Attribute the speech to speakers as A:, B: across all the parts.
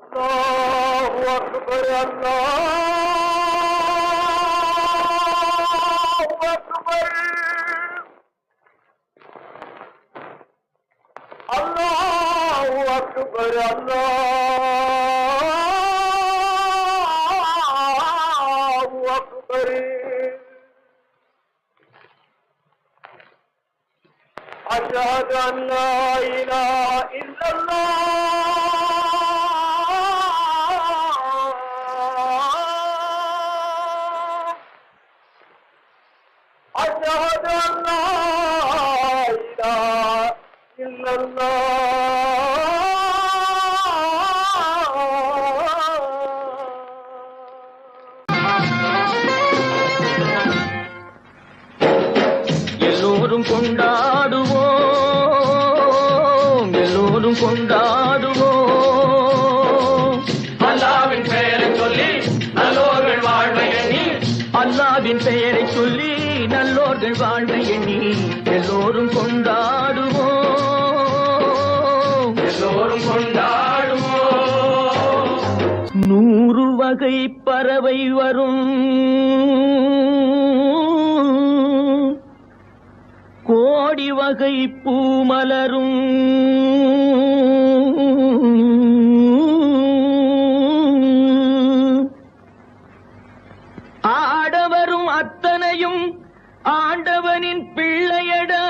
A: الله أكبر الله أكبر الله أكبر أشهد أن لا إله إلا الله أشهد أن لا إله إلا
B: எல்லோரும் கொண்டாடுவோம், எல்லோரும் கொண்டாடுவோம்.
C: அல்லாவின் பெயரை சொல்லி நல்லோர்கள் வாழ்வை எண்ணி,
B: அல்லாவின் பெயரை சொல்லி நல்லோர்கள் வாழ்வை எண்ணி எல்லோரும் கொண்டாடுவோம்,
C: எல்லோரும் கொண்டாடுவோம்.
B: 100 வகை பறவை வரும், கோடி வகை பூமலரும், ஆடவரும் அத்தனையும் ஆண்டவனின் பிள்ளையடா.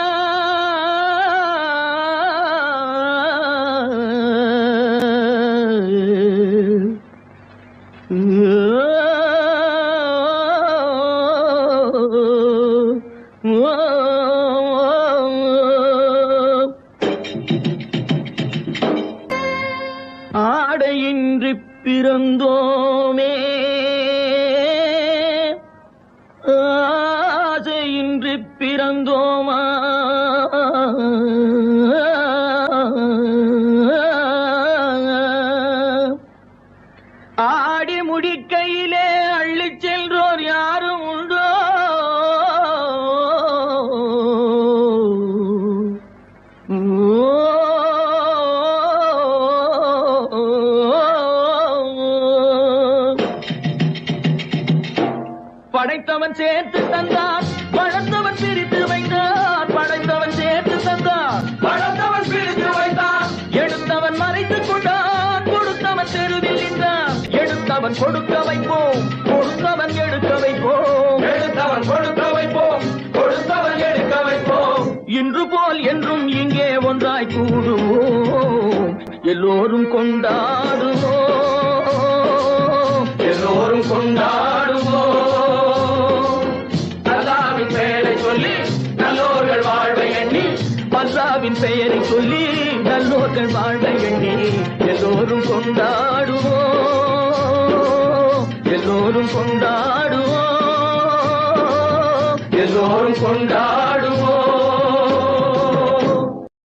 B: ஆடையின்றி பிறந்தோமே, ஆசையின்றி பிறந்தோமா, ஆடி முடிக்கையிலே அள்ளிச் சென்றோர் யாரும் உண்டோ? படைத்தவன் சேர்த்து தந்தான், படைத்தவன் பிரித்து வைத்தான். படைத்தவன் சேர்த்து தந்தான்,
C: படைத்தவன் பிரித்து வைத்தான்.
B: எடுத்தவன் மறைத்துக் கொண்டான், கொடுத்தவன் தெருவில் நின்றான். எடுத்தவன் கொடுக்க வைப்போம், கொடுத்தவன் எடுக்க வைப்போம்.
C: எடுத்தவன் கொடுக்க வைப்போம், கொடுத்தவன் எடுக்க வைப்போம்.
B: இன்று போல் என்றும் இங்கே ஒன்றாய் கூடுவோம், எல்லோரும் கொண்டாடுவோம்,
C: எல்லோரும் கொண்டாடுவோம். அல்லாவின் பெயரை சொல்லி நல்லோர்கள் வாழ்வை எண்ணி,
B: அல்லாவின் பெயரை சொல்லி நல்லோர்கள் வாழ்வை எண்ணி எல்லோரும் கொண்டாடுவோம், எல்லோரும் கொண்டாடுவோம்,
C: எல்லோரும் கொண்டாடுவோம்.